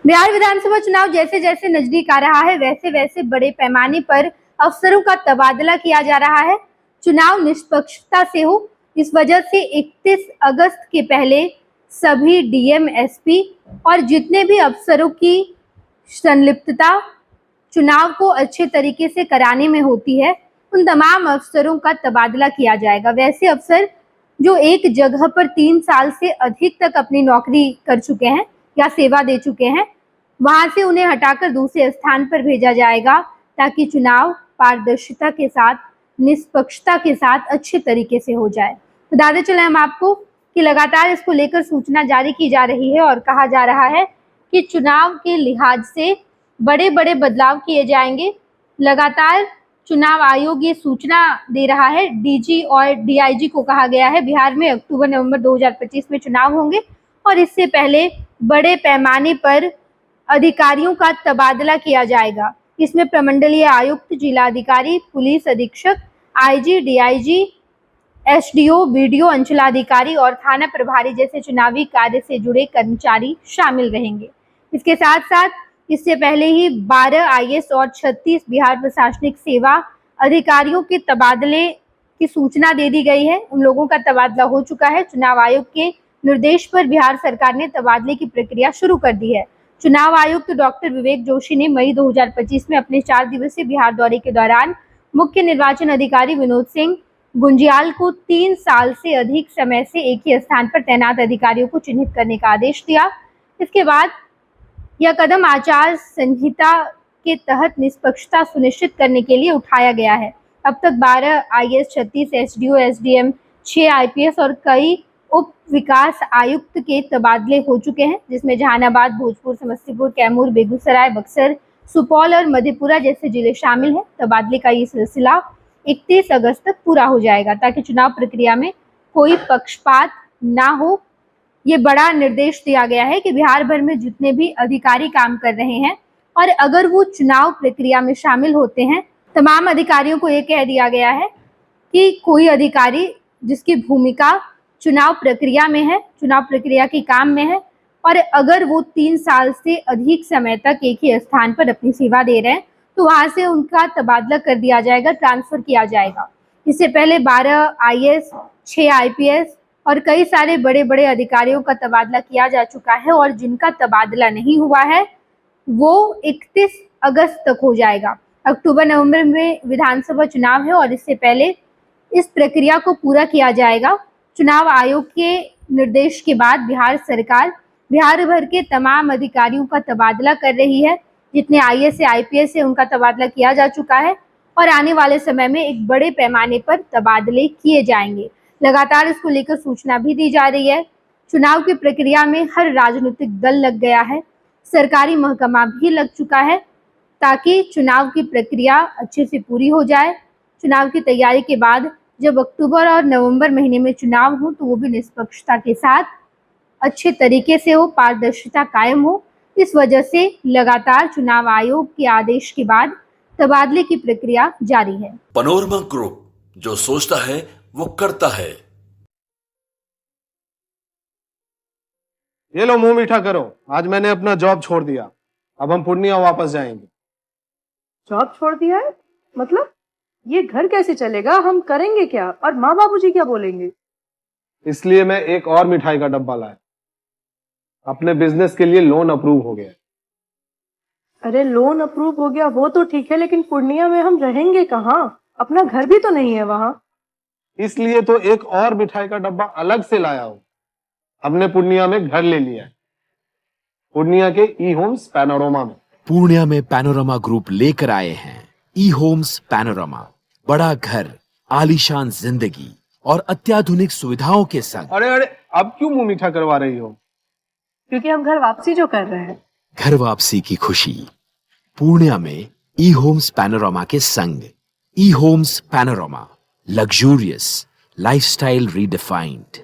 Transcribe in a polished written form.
बिहार विधानसभा चुनाव जैसे जैसे नजदीक आ रहा है वैसे वैसे बड़े पैमाने पर अफसरों का तबादला किया जा रहा है। चुनाव निष्पक्षता से हो, इस वजह से 31 अगस्त के पहले सभी डीएम, एसपी और जितने भी अफसरों की संलिप्तता चुनाव को अच्छे तरीके से कराने में होती है, उन तमाम अफसरों का तबादला किया जाएगा। वैसे अफसर जो एक जगह पर 3 साल से अधिक तक अपनी नौकरी कर चुके हैं या सेवा दे चुके हैं, वहां से उन्हें हटाकर दूसरे स्थान पर भेजा जाएगा, ताकि चुनाव पारदर्शिता के साथ, निष्पक्षता के साथ अच्छे तरीके से हो जाए। बताते चले हम आपको कि लगातार इसको लेकर सूचना जारी की जा रही है और कहा जा रहा है कि चुनाव के लिहाज से बड़े बड़े बदलाव किए जाएंगे। लगातार चुनाव आयोग ये सूचना दे रहा है, डीजी और डीआईजी को कहा गया है बिहार में अक्टूबर-नवंबर 2025 में चुनाव होंगे और इससे पहले बड़े पैमाने पर अधिकारियों का तबादला किया जाएगा। इसमें प्रमंडलीय आयुक्त, जिलाधिकारी, पुलिस अधीक्षक, आईजी, डीआईजी, एसडीओ, बीडीओ, अंचलाधिकारी और थाना प्रभारी जैसे चुनावी कार्य से जुड़े कर्मचारी शामिल रहेंगे। इसके साथ साथ इससे पहले ही 12 आईएएस और 36 बिहार प्रशासनिक सेवा अधिकारियों के तबादले की सूचना दे दी गई है। उन लोगों का तबादला हो चुका है। चुनाव आयोग के निर्देश पर बिहार सरकार ने तबादले की प्रक्रिया शुरू कर दी है। चुनाव आयुक्त डॉक्टर विवेक जोशी ने मई 2025 में अपने 4 दिवसीय बिहार दौरे के दौरान मुख्य निर्वाचन अधिकारी विनोद सिंह गुंजियाल को 3 साल से अधिक समय से एक ही स्थान पर तैनात अधिकारियों को चिन्हित करने का आदेश दिया। इसके बाद यह कदम आचार संहिता के तहत निष्पक्षता सुनिश्चित करने के लिए उठाया गया है। अब तक 12 आईएएस, 36 एसडीओ, एसडीएम, 6 आईपीएस और कई उप विकास आयुक्त के तबादले हो चुके हैं, जिसमें जहानाबाद, भोजपुर, समस्तीपुर, कैमूर, बेगूसराय, बक्सर, सुपौल और मधेपुरा जैसे जिले शामिल हैं। तबादले का ये सिलसिला 31 अगस्त तक पूरा हो जाएगा, ताकि चुनाव प्रक्रिया में कोई पक्षपात ना हो। ये बड़ा निर्देश दिया गया है कि बिहार भर में जितने भी अधिकारी काम कर रहे हैं और अगर वो चुनाव प्रक्रिया में शामिल होते हैं, तमाम अधिकारियों को ये कह दिया गया है कि कोई अधिकारी जिसकी भूमिका चुनाव प्रक्रिया में है, चुनाव प्रक्रिया के काम में है और अगर वो 3 साल से अधिक समय तक एक ही स्थान पर अपनी सेवा दे रहे हैं, तो वहां से उनका तबादला कर दिया जाएगा, ट्रांसफर किया जाएगा। इससे पहले 12 आईएएस, 6 आईपीएस और कई सारे बड़े बड़े अधिकारियों का तबादला किया जा चुका है और जिनका तबादला नहीं हुआ है वो 31 अगस्त तक हो जाएगा। अक्टूबर-नवंबर में विधानसभा चुनाव है और इससे पहले इस प्रक्रिया को पूरा किया जाएगा। चुनाव आयोग के निर्देश के बाद बिहार सरकार बिहार भर के तमाम अधिकारियों का तबादला कर रही है। जितने आईएएस से आईपीएस है उनका तबादला किया जा चुका है और आने वाले समय में एक बड़े पैमाने पर तबादले किए जाएंगे। लगातार इसको लेकर सूचना भी दी जा रही है। चुनाव की प्रक्रिया में हर राजनीतिक दल लग गया है, सरकारी महकमा भी लग चुका है, ताकि चुनाव की प्रक्रिया अच्छे से पूरी हो जाए। चुनाव की तैयारी के बाद जब अक्टूबर और नवंबर महीने में चुनाव हो तो वो भी निष्पक्षता के साथ अच्छे तरीके से हो, पारदर्शिता कायम हो। इस वजह से लगातार चुनाव आयोग के आदेश के बाद तबादले की प्रक्रिया जारी है। पैनोरमा ग्रुप, जो सोचता है वो करता है। ये लो, मुंह मीठा करो। आज मैंने अपना जॉब छोड़ दिया, अब हम पूर्णिया वापस जाएंगे। जॉब छोड़ दिया है? मतलब ये घर कैसे चलेगा? हम करेंगे क्या? और माँ बाबूजी क्या बोलेंगे? इसलिए मैं एक और मिठाई का डब्बा लाया। अपने बिजनेस के लिए लोन अप्रूव हो गया। अरे लोन अप्रूव हो गया वो तो ठीक है, लेकिन पूर्णिया में हम रहेंगे कहाँ? अपना घर भी तो नहीं है वहाँ। इसलिए तो एक और मिठाई का डब्बा अलग से लाया हूँ। हमने पूर्णिया में घर ले लिया है, पूर्णिया के ई होम्स पैनोरमा में। पूर्णिया में पैनोरमा ग्रुप लेकर आए हैं ई होम्स पैनोरमा। बड़ा घर, आलीशान जिंदगी और अत्याधुनिक सुविधाओं के संग। अरे अरे, अब क्यों मुंह मीठा करवा रही हो? क्योंकि हम घर वापसी जो कर रहे हैं। घर वापसी की खुशी पूर्णिया में ई होम्स पैनोरमा के संग। E Homes Panorama, luxurious lifestyle redefined.